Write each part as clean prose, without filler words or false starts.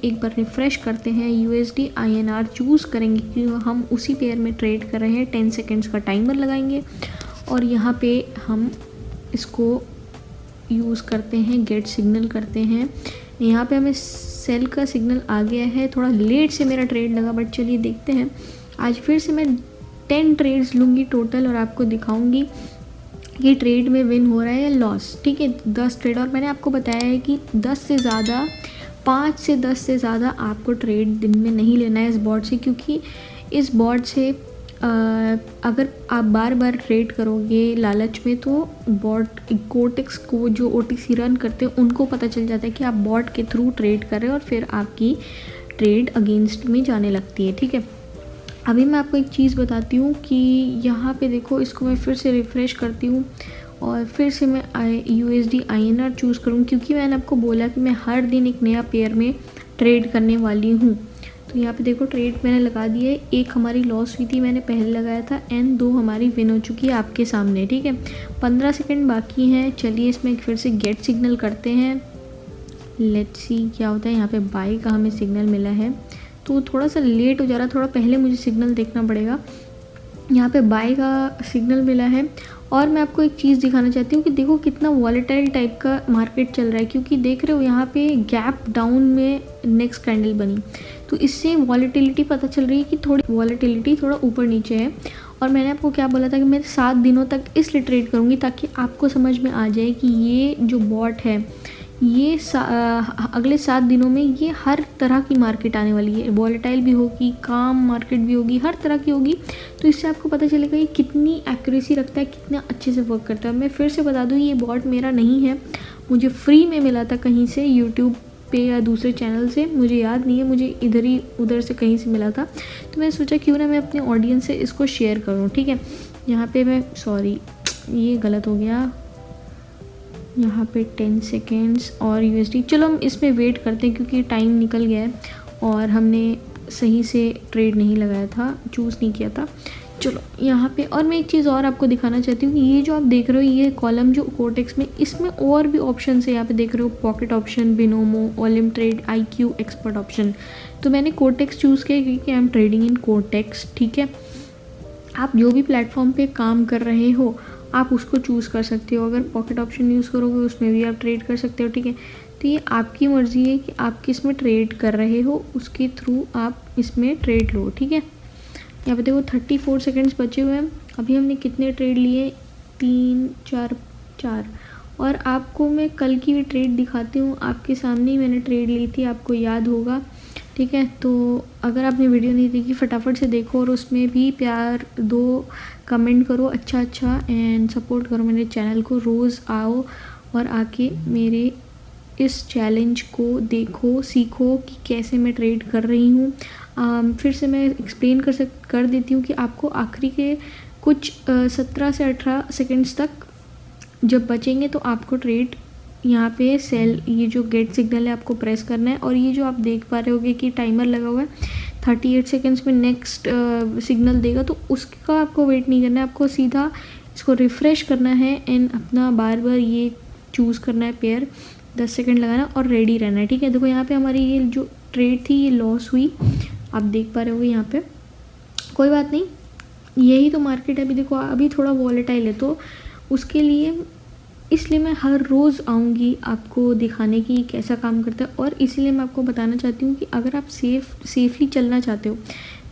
एक बार रिफ़्रेश करते हैं, USD INR चूज़ करेंगे क्योंकि हम उसी पेयर में ट्रेड कर रहे हैं। 10 सेकेंड्स का टाइमर लगाएंगे और यहाँ पे हम इसको यूज़ करते हैं, गेट सिग्नल करते हैं। यहाँ पे हमें सेल का सिग्नल आ गया है। थोड़ा लेट से मेरा ट्रेड लगा, बट चलिए देखते हैं। आज फिर से मैं 10 ट्रेड्स लूँगी टोटल और आपको दिखाऊंगी कि ट्रेड में विन हो रहा है या लॉस। ठीक है, 10 ट्रेड, और मैंने आपको बताया है कि 5 से 10 से ज़्यादा आपको ट्रेड दिन में नहीं लेना है इस बॉट से, क्योंकि इस बॉट से अगर आप बार बार ट्रेड करोगे लालच में तो बॉट कोटेक्स को जो OTC रन करते हैं उनको पता चल जाता है कि आप बॉट के थ्रू ट्रेड कर रहे हो और फिर आपकी ट्रेड अगेंस्ट में जाने लगती है। ठीक है, अभी मैं आपको एक चीज़ बताती हूँ कि यहाँ पे देखो, इसको मैं फिर से रिफ़्रेश करती हूँ और फिर से मैं USD INR चूज़ करूँ, क्योंकि मैंने आपको बोला कि मैं हर दिन एक नया पेयर में ट्रेड करने वाली हूँ। तो यहाँ पे देखो ट्रेड मैंने लगा दी है। एक हमारी लॉस हुई थी, मैंने पहले लगाया था, एंड 2 हमारी विन हो चुकी है आपके सामने। ठीक है, 15 सेकेंड बाकी हैं। चलिए इसमें फिर से गेट सिग्नल करते हैं। लेट्स सी क्या होता है। यहाँ पे बाई का हमें सिग्नल मिला है, तो थोड़ा सा लेट हो जा रहा है, थोड़ा पहले मुझे सिग्नल देखना पड़ेगा। यहाँ पे बाई का सिग्नल मिला है और मैं आपको एक चीज़ दिखाना चाहती हूँ कि देखो कितना वॉलेटाइल टाइप का मार्केट चल रहा है, क्योंकि देख रहे हो यहाँ पे गैप डाउन में नेक्स्ट कैंडल बनी, तो इससे वॉलेटिलिटी पता चल रही है कि थोड़ी वॉलेटिलिटी थोड़ा ऊपर नीचे है। और मैंने आपको क्या बोला था कि मैं 7 दिनों तक इसलिए ट्रेड करूँगी ताकि आपको समझ में आ जाए कि ये जो बॉट है ये अगले 7 दिनों में ये हर तरह की मार्केट आने वाली है। वॉलेटाइल भी होगी, काम मार्केट भी होगी, हर तरह की होगी। तो इससे आपको पता चलेगा ये कितनी एक्यूरेसी रखता है, कितना अच्छे से वर्क करता है। मैं फिर से बता दूँ, ये बॉट मेरा नहीं है, मुझे फ्री में मिला था कहीं से, यूट्यूब पे या दूसरे चैनल से, मुझे याद नहीं है, मुझे उधर से कहीं से मिला था। तो मैंने सोचा क्यों ना मैं अपने ऑडियंस से इसको शेयर करूँ। ठीक है, यहाँ पे मैं ये गलत हो गया, यहाँ पे 10 सेकेंड्स और USD। चलो हम इसमें वेट करते हैं क्योंकि टाइम निकल गया है और हमने सही से ट्रेड नहीं लगाया था, चूज़ नहीं किया था। चलो यहाँ पे, और मैं एक चीज़ और आपको दिखाना चाहती हूँ कि ये जो आप देख रहे हो ये कॉलम जो कोटेक्स में, इसमें और भी ऑप्शन है। यहाँ पे देख रहे हो Pocket Option, Binomo, Olymp Trade, IQ, Expert Option. तो मैंने कोटेक्स चूज़ किया क्योंकि I am trading in Quotex. ठीक है, आप जो भी प्लेटफॉर्म पे काम कर रहे हो आप उसको चूज़ कर सकते हो। अगर पॉकेट ऑप्शन यूज़ करोगे उसमें भी आप ट्रेड कर सकते हो। ठीक है, तो ये आपकी मर्ज़ी है कि आप किस में ट्रेड कर रहे हो, उसके थ्रू आप इसमें ट्रेड लो। ठीक है, यहाँ पे देखो 34 सेकेंड्स बचे हुए हैं। अभी हमने कितने ट्रेड लिए, 3 4। और आपको मैं कल की भी ट्रेड दिखाती हूँ, आपके सामने ही मैंने ट्रेड ली थी, आपको याद होगा। ठीक है, तो अगर आपने वीडियो नहीं देखी फटाफट से देखो और उसमें भी प्यार दो, कमेंट करो अच्छा एंड सपोर्ट करो मेरे चैनल को। रोज़ आओ और आके मेरे इस चैलेंज को देखो, सीखो कि कैसे मैं ट्रेड कर रही हूँ। फिर से मैं एक्सप्लेन कर देती हूँ कि आपको आखिरी के कुछ 17 से 18 सेकेंड्स तक जब बचेंगे तो आपको ट्रेड यहाँ पे सेल, ये जो गेट सिग्नल है आपको प्रेस करना है। और ये जो आप देख पा रहे होगे कि टाइमर लगा हुआ है, 38 सेकेंड्स में नेक्स्ट सिग्नल देगा, तो उसका आपको वेट नहीं करना है, आपको सीधा इसको रिफ़्रेश करना है एंड अपना बार बार ये चूज़ करना है पेयर, 10 सेकेंड लगाना और रेडी रहना है। ठीक है, देखो यहाँ पे हमारी ये जो ट्रेड थी ये लॉस हुई, आप देख पा रहे होगे यहाँ पे। कोई बात नहीं, यही तो मार्केट है। अभी देखो अभी थोड़ा वॉलेटाइल है, तो उसके लिए इसलिए मैं हर रोज़ आऊँगी आपको दिखाने की कैसा काम करता है। और इसीलिए मैं आपको बताना चाहती हूँ कि अगर आप सेफली चलना चाहते हो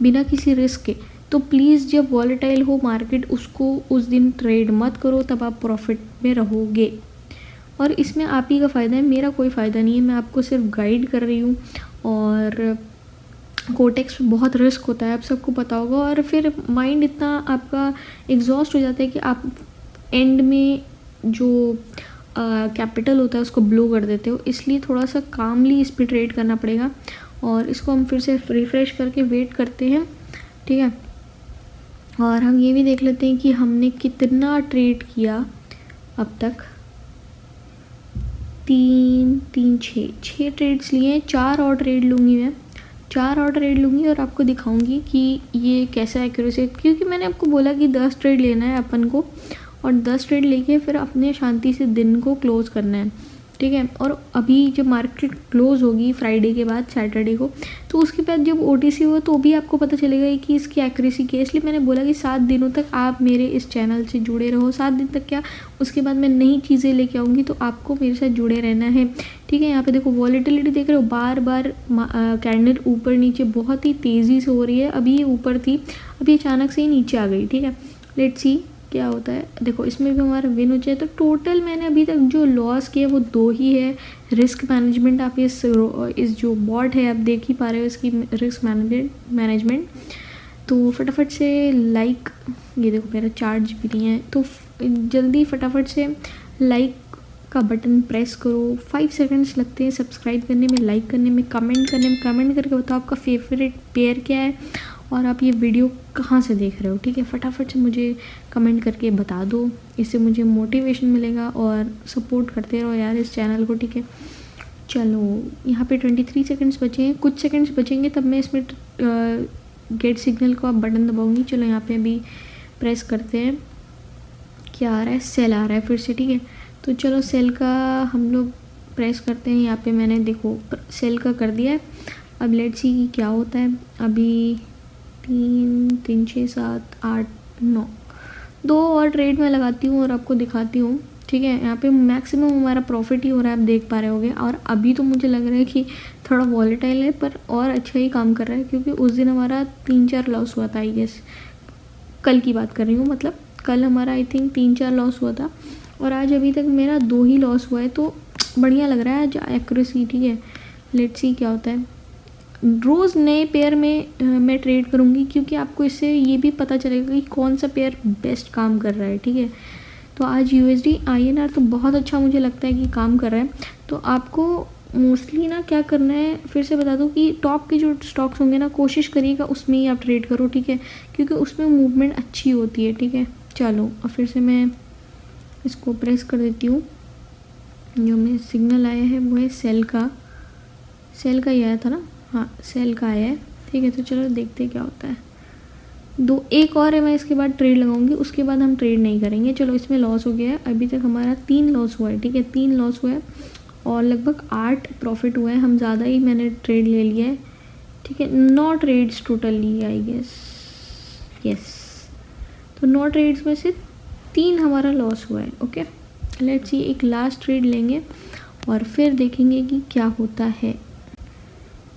बिना किसी रिस्क के, तो प्लीज़ जब वॉलेटाइल हो मार्केट उसको उस दिन ट्रेड मत करो, तब आप प्रॉफिट में रहोगे। और इसमें आप ही का फ़ायदा है, मेरा कोई फ़ायदा नहीं है, मैं आपको सिर्फ गाइड कर रही हूँ। और कोटेक्स में बहुत रिस्क होता है, आप सबको पता होगा, और फिर माइंड इतना आपका एग्जॉस्ट हो जाता है कि आप एंड में जो कैपिटल होता है उसको ब्लो कर देते हो। इसलिए थोड़ा सा कामली इस पर ट्रेड करना पड़ेगा। और इसको हम फिर से रिफ़्रेश करके वेट करते हैं। ठीक है, और हम ये भी देख लेते हैं कि हमने कितना ट्रेड किया अब तक। 6 ट्रेड्स लिए हैं, 4 और ट्रेड लूँगी मैं, 4 और ट्रेड लूँगी और आपको दिखाऊंगी कि ये कैसा एक्यूरेसी, क्योंकि मैंने आपको बोला कि 10 ट्रेड लेना है अपन को और 10 ट्रेड लेके फिर अपने शांति से दिन को क्लोज़ करना है। ठीक ठीक है। और अभी जब मार्केट क्लोज होगी फ्राइडे के बाद सैटरडे को, तो उसके बाद जब OTC हुआ तो भी आपको पता चलेगा कि इसकी एक्यूरेसी क्या है। इसलिए मैंने बोला कि 7 दिनों तक आप मेरे इस चैनल से जुड़े रहो। 7 दिन तक क्या, उसके बाद मैं नई चीज़ें लेके आऊँगी, तो आपको मेरे साथ जुड़े रहना है, ठीक है। यहाँ पे देखो वॉलेटिलिटी देख रहे हो, बार बार कैंडल ऊपर नीचे बहुत ही तेज़ी से हो रही है। अभी ये ऊपर थी, अभी अचानक से ही नीचे आ गई, ठीक है। लेट्स सी क्या होता है। देखो इसमें भी हमारा विन हो जाए। तो टोटल मैंने अभी तक जो लॉस किया वो 2 ही है। रिस्क मैनेजमेंट, आप इस जो बॉट है आप देख ही पा रहे हो इसकी रिस्क मैनेजमेंट। तो फटाफट से लाइक, ये देखो मेरा चार्ज भी नहीं है, तो जल्दी फटाफट से लाइक का बटन प्रेस करो। 5 सेकंड्स लगते हैं सब्सक्राइब करने में, लाइक करने में, कमेंट करने में। कमेंट करके बताओ आपका फेवरेट पेयर क्या है और आप ये वीडियो कहाँ से देख रहे हो, ठीक है। फटाफट से मुझे कमेंट करके बता दो, इससे मुझे मोटिवेशन मिलेगा और सपोर्ट करते रहो यार इस चैनल को, ठीक है। चलो यहाँ पे 23 सेकंड्स बचे हैं, कुछ सेकंड्स बचेंगे तब मैं इसमें गेट सिग्नल को आप बटन दबाऊंगी। चलो यहाँ पे अभी प्रेस करते हैं, क्या आ रहा है, सेल आ रहा है फिर से, ठीक है। तो चलो सेल का हम लोग प्रेस करते हैं। यहाँ पे मैंने देखो सेल का कर दिया है। अब लेट्स सी कि क्या होता है। अभी 3 3 6 7 8 9 2 और ट्रेड मैं लगाती हूँ और आपको दिखाती हूँ, ठीक है। यहाँ पे मैक्सिमम हमारा प्रॉफिट ही हो रहा है, आप देख पा रहे होगे। और अभी तो मुझे लग रहा है कि थोड़ा वॉलेटाइल है, पर और अच्छा ही काम कर रहा है, क्योंकि उस दिन हमारा 3-4 लॉस हुआ था, आई गेस। कल की बात कर रही हूँ, मतलब कल हमारा आई थिंक 3-4 लॉस हुआ था और आज अभी तक मेरा 2 ही लॉस हुआ है। तो बढ़िया लग रहा है आज एक्यूरेसी, ठीक है। लेट्स सी क्या होता है। रोज़ नए पेयर में मैं ट्रेड करूँगी, क्योंकि आपको इससे ये भी पता चलेगा कि कौन सा पेयर बेस्ट काम कर रहा है, ठीक है। तो आज USD INR तो बहुत अच्छा मुझे लगता है कि काम कर रहा है। तो आपको मोस्टली ना क्या करना है, फिर से बता दूं कि टॉप के जो स्टॉक्स होंगे ना, कोशिश करिएगा उसमें ही आप ट्रेड करो, ठीक है, क्योंकि उसमें मूवमेंट अच्छी होती है, ठीक है। चलो और फिर से मैं इसको प्रेस कर देती हूँ। जो मेरे सिग्नल आया है वो है सेल का ही आया था ना, हाँ सेल का आया है, ठीक है। तो चलो देखते क्या होता है। एक और है, मैं इसके बाद ट्रेड लगाऊंगी, उसके बाद हम ट्रेड नहीं करेंगे। चलो इसमें लॉस हो गया है, अभी तक हमारा 3 लॉस हुआ है, ठीक है। 3 लॉस हुआ है और लगभग 8 प्रॉफिट हुआ है। हम ज़्यादा ही मैंने ट्रेड ले लिया है, ठीक है। 9 trades totally I guess, yes. तो 9 ट्रेड्स में से 3 हमारा लॉस हुआ है, ओके। लेट्स सी एक लास्ट ट्रेड लेंगे और फिर देखेंगे कि क्या होता है।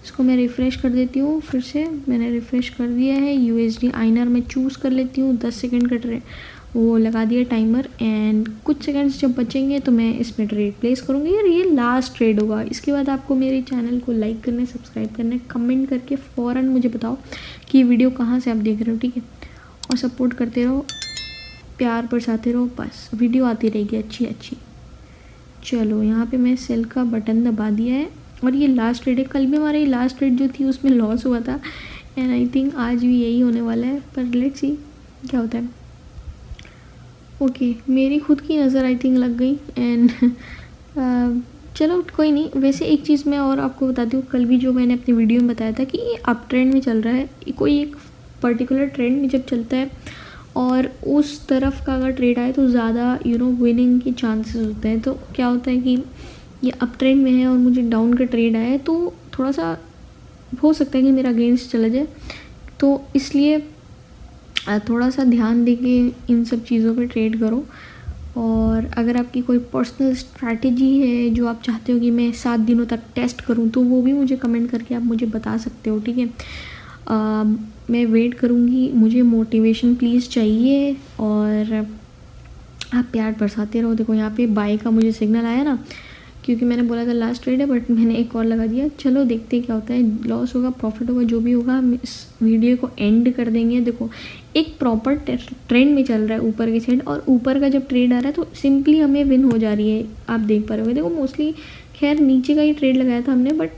इसको मैं रिफ़्रेश कर देती हूँ, फिर से मैंने रिफ़्रेश कर दिया है। USD INR में चूज़ कर लेती हूँ, 10 सेकंड का ट्रेड वो लगा दिया टाइमर। एंड कुछ सेकंड्स जब बचेंगे तो मैं इसमें ट्रेड प्लेस करूँगी। यार ये लास्ट ट्रेड होगा। इसके बाद आपको मेरे चैनल को लाइक करना है, सब्सक्राइब करना है, कमेंट करके फ़ौरन मुझे बताओ कि वीडियो कहाँ से आप देख रहे हो, ठीक है। और सपोर्ट करते रहो, प्यार बरसाते रहो, बस वीडियो आती रहेगी अच्छी। चलो यहाँ पे मैं सेल का बटन दबा दिया है और ये लास्ट ट्रेड है। कल भी हमारी लास्ट ट्रेड जो थी उसमें लॉस हुआ था एंड आई थिंक आज भी यही होने वाला है, पर लेट्स सी क्या होता है। ओके मेरी खुद की नज़र आई थिंक लग गई एंड चलो कोई नहीं। वैसे एक चीज़ मैं और आपको बताती हूँ, कल भी जो मैंने अपनी वीडियो में बताया था कि ये अप ट्रेंड में चल रहा है। कोई एक पर्टिकुलर ट्रेंड में जब चलता है और उस तरफ का अगर ट्रेड आए तो ज़्यादा विनिंग के चांसेस होते हैं। तो क्या होता है कि ये अप ट्रेंड में है और मुझे डाउन का ट्रेड आया है, तो थोड़ा सा हो सकता है कि मेरा अगेंस्ट चला जाए। तो इसलिए थोड़ा सा ध्यान देके इन सब चीज़ों पे ट्रेड करो। और अगर आपकी कोई पर्सनल स्ट्रैटेजी है जो आप चाहते हो कि मैं 7 दिनों तक टेस्ट करूं, तो वो भी मुझे कमेंट करके आप मुझे बता सकते हो, ठीक है। मैं वेट करूंगी, मुझे मोटिवेशन प्लीज़ चाहिए और आप प्यार बरसाते रहो। देखो यहाँ पे बाय का मुझे सिग्नल आया ना, क्योंकि मैंने बोला था लास्ट ट्रेड है, बट मैंने एक और लगा दिया। चलो देखते क्या होता है, लॉस होगा प्रॉफिट होगा जो भी होगा, हम इस वीडियो को एंड कर देंगे। देखो एक प्रॉपर ट्रेंड में चल रहा है ऊपर की साइड, और ऊपर का जब ट्रेड आ रहा है तो सिंपली हमें विन हो जा रही है, आप देख पा रहे हो। देखो मोस्टली खैर नीचे का ही ट्रेड लगाया था हमने, बट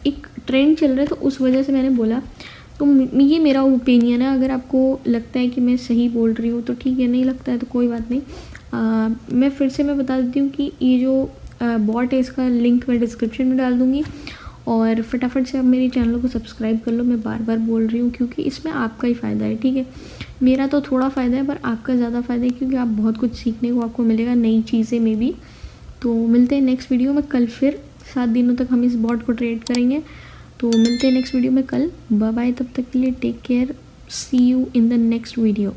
एक ट्रेंड चल रहा है तो उस वजह से मैंने बोला। तो ये मेरा ओपिनियन है, अगर आपको लगता है कि मैं सही बोल रही हूँ तो ठीक है, नहीं लगता है तो कोई बात नहीं। मैं फिर से बता देती हूँ कि ये जो बॉट है इसका लिंक मैं डिस्क्रिप्शन में डाल दूँगी। और फटाफट से आप मेरे चैनल को सब्सक्राइब कर लो। मैं बार बार बोल रही हूँ क्योंकि इसमें आपका ही फ़ायदा है, ठीक है। मेरा तो थोड़ा फ़ायदा है पर आपका ज़्यादा फ़ायदा है, क्योंकि आप बहुत कुछ सीखने को आपको मिलेगा, नई चीज़ें में भी। तो मिलते हैं नेक्स्ट वीडियो में कल, फिर 7 दिनों तक हम इस बॉट को ट्रेड करेंगे। तो मिलते हैं नेक्स्ट वीडियो में कल। बाय बाय, तब तक के लिए take care, see you in the next video.